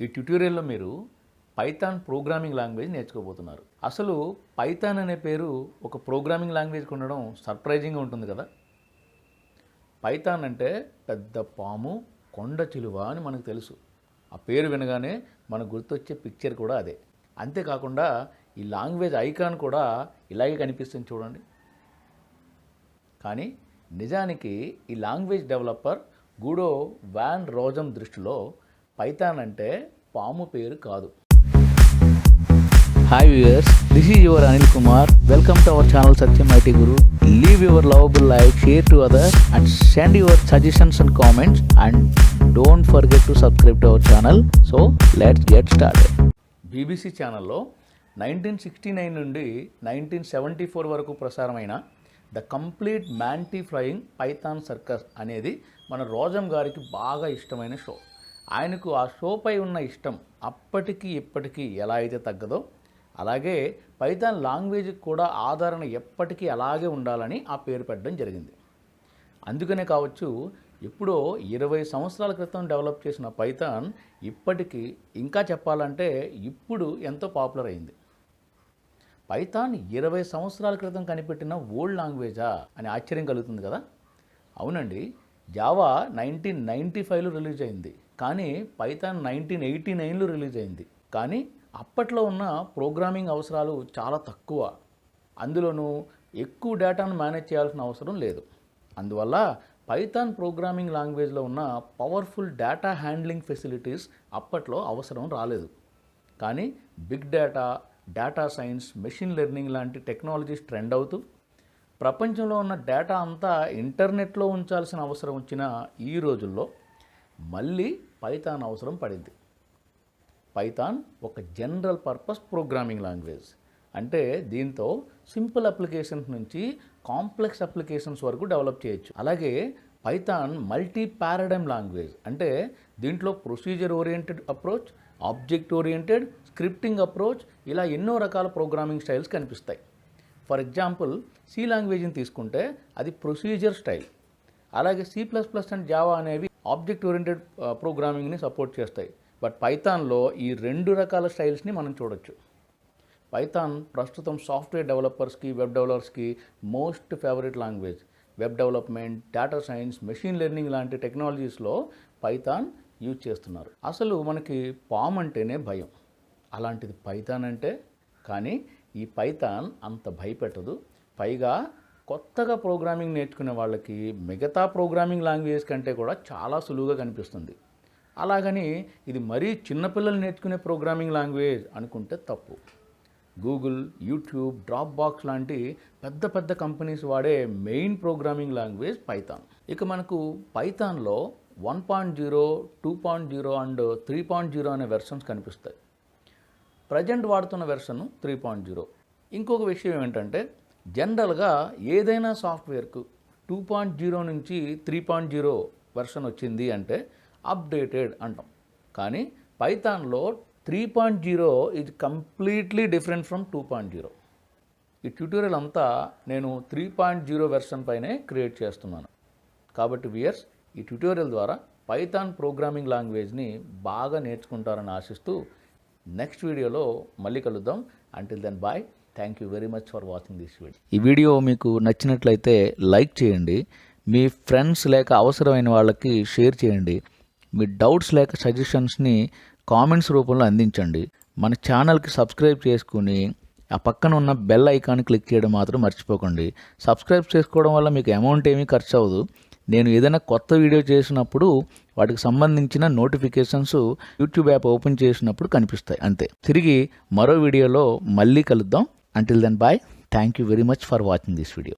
ఈ ట్యుటోరియల్లో మీరు పైథాన్ ప్రోగ్రామింగ్ లాంగ్వేజ్ నేర్చుకోబోతున్నారు. అసలు పైథాన్ అనే పేరు ఒక ప్రోగ్రామింగ్ లాంగ్వేజ్కి ఉండడం సర్ప్రైజింగ్గా ఉంటుంది కదా. పైథాన్ అంటే పెద్ద పాము, కొండ చిలువ అని మనకు తెలుసు. ఆ పేరు వినగానే మనకు గుర్తొచ్చే పిక్చర్ కూడా అదే. అంతేకాకుండా ఈ లాంగ్వేజ్ ఐకాన్ కూడా ఇలాగే కనిపిస్తుంది చూడండి. కానీ నిజానికి ఈ లాంగ్వేజ్ డెవలపర్ గూడో వాన్ రోజమ్ దృష్టిలో పైథాన్ అంటే పాము పేరు కాదు. Hi viewers, this is your Anil Kumar. Welcome to our channel Satyam IT Guru. Leave your lovable like, share to others and send your suggestions and comments, and don't forget to subscribe to our channel. So let's get started. BBC ఛానల్లో 1969 నుండి 1974 వరకు ప్రసారమైన the complete Monty flying Python circus అనేది మన రోజమ్ గారికి బాగా ఇష్టమైన show. ఆయనకు ఆ షోపై ఉన్న ఇష్టం అప్పటికి ఇప్పటికీ ఎలా అయితే తగ్గదో అలాగే పైథాన్ లాంగ్వేజ్కి కూడా ఆదరణ ఎప్పటికీ అలాగే ఉండాలని ఆ పేరు పెట్టడం జరిగింది. అందుకనే కావచ్చు ఎప్పుడో 20 సంవత్సరాల క్రితం డెవలప్ చేసిన పైథాన్ ఇప్పటికీ ఇంకా చెప్పాలంటే ఇప్పుడు ఎంతో పాపులర్ అయింది. పైథాన్ 20 సంవత్సరాల క్రితం కనిపెట్టిన ఓల్డ్ లాంగ్వేజా అని ఆశ్చర్యం కలుగుతుంది కదా. అవునండి, జావా 1995లో రిలీజ్ అయింది, కానీ పైథాన్ 1989లో రిలీజ్ అయింది. కానీ అప్పట్లో ఉన్న ప్రోగ్రామింగ్ అవసరాలు చాలా తక్కువ, అందులోనూ ఎక్కువ డేటాను మేనేజ్ చేయాల్సిన అవసరం లేదు. అందువల్ల పైథాన్ ప్రోగ్రామింగ్ లాంగ్వేజ్లో ఉన్న పవర్ఫుల్ డేటా హ్యాండ్లింగ్ ఫెసిలిటీస్ అప్పట్లో అవసరం రాలేదు. కానీ big data, data science, machine learning లాంటి టెక్నాలజీస్ ట్రెండ్ అవుతూ ప్రపంచంలో ఉన్న డేటా అంతా ఇంటర్నెట్లో ఉంచాల్సిన అవసరం వచ్చిన ఈ రోజుల్లో మళ్ళీ పైథాన్ అవసరం పడింది. పైథాన్ ఒక జనరల్ పర్పస్ ప్రోగ్రామింగ్ లాంగ్వేజ్. అంటే దీంతో సింపుల్ అప్లికేషన్స్ నుంచి కాంప్లెక్స్ అప్లికేషన్స్ వరకు డెవలప్ చేయొచ్చు. అలాగే పైథాన్ మల్టీ పారాడైమ్ లాంగ్వేజ్. అంటే దీంట్లో procedure oriented approach, object oriented, scripting approach, ఇలా ఎన్నో రకాల ప్రోగ్రామింగ్ స్టైల్స్ కనిపిస్తాయి. ఫర్ ఎగ్జాంపుల్ సి లాంగ్వేజ్ని తీసుకుంటే అది ప్రొసీజర్ స్టైల్. అలాగే C++ అండ్ జావా అనేవి ఆబ్జెక్ట్ ఓరియంటెడ్ ప్రోగ్రామింగ్ని సపోర్ట్ చేస్తాయి. బట్ పైథాన్లో ఈ 2 రకాల స్టైల్స్ని మనం చూడొచ్చు. పైథాన్ ప్రస్తుతం సాఫ్ట్వేర్ డెవలపర్స్కి, వెబ్ డెవలపర్స్కి most favourite language. Web development, data science, machine learning లాంటి టెక్నాలజీస్లో పైథాన్ యూజ్ చేస్తున్నారు. అసలు మనకి పామ్ అంటేనే భయం, అలాంటిది పైథాన్ అంటే. కానీ ఈ పైథాన్ అంత భయపెట్టదు. పైగా కొత్తగా ప్రోగ్రామింగ్ నేర్చుకునే వాళ్ళకి మిగతా ప్రోగ్రామింగ్ లాంగ్వేజ్ కంటే కూడా చాలా సులువుగా కనిపిస్తుంది. అలాగని ఇది మరీ చిన్నపిల్లలు నేర్చుకునే ప్రోగ్రామింగ్ లాంగ్వేజ్ అనుకుంటే తప్పు. గూగుల్, యూట్యూబ్, డ్రాప్ బాక్స్ లాంటి పెద్ద పెద్ద కంపెనీస్ వాడే మెయిన్ ప్రోగ్రామింగ్ లాంగ్వేజ్ పైథాన్. ఇక మనకు పైథాన్లో 1.0, 2.0 అండ్ 3.0 అనే వెర్షన్స్ కనిపిస్తాయి. ప్రజెంట్ వాడుతున్న వెర్షన్ 3.0. ఇంకొక విషయం ఏంటంటే జనరల్గా ఏదైనా సాఫ్ట్వేర్కు 2.0 నుంచి 3.0 వెర్షన్ వచ్చింది అంటే అప్డేటెడ్ అంటాం. కానీ పైథాన్లో 3.0 ఇది కంప్లీట్లీ డిఫరెంట్ ఫ్రమ్ 2.0. ఈ ట్యూటోరియల్ అంతా నేను 3.0 వెర్షన్ పైనే క్రియేట్ చేస్తున్నాను. కాబట్టి వ్యూయర్స్, ఈ ట్యూటోరియల్ ద్వారా పైథాన్ ప్రోగ్రామింగ్ లాంగ్వేజ్ని బాగా నేర్చుకుంటారని ఆశిస్తూ నెక్స్ట్ వీడియోలో మళ్ళీ కలుద్దాం. Until then bye. Thank you very much for watching this video. ఈ వీడియో మీకు నచ్చినట్లయితే లైక్ చేయండి, మీ ఫ్రెండ్స్ లేక అవసరమైన వాళ్ళకి షేర్ చేయండి, మీ డౌట్స్ లేక సజెషన్స్ని కామెంట్స్ రూపంలో అందించండి. మన ఛానల్కి సబ్స్క్రైబ్ చేసుకుని ఆ పక్కన ఉన్న బెల్ ఐకాన్ క్లిక్ చేయడం మాత్రం మర్చిపోకండి. సబ్స్క్రైబ్ చేసుకోవడం వల్ల మీకు అమౌంట్ ఏమీ ఖర్చు అవ్వదు. నేను ఏదైనా కొత్త వీడియో చేసినప్పుడు వాటికి సంబంధించిన నోటిఫికేషన్స్ యూట్యూబ్ యాప్ ఓపెన్ చేసినప్పుడు కనిపిస్తాయి. అంతే. తిరిగి మరో వీడియోలో మళ్ళీ కలుద్దాం. Until then, bye. Thank you very much for watching this video.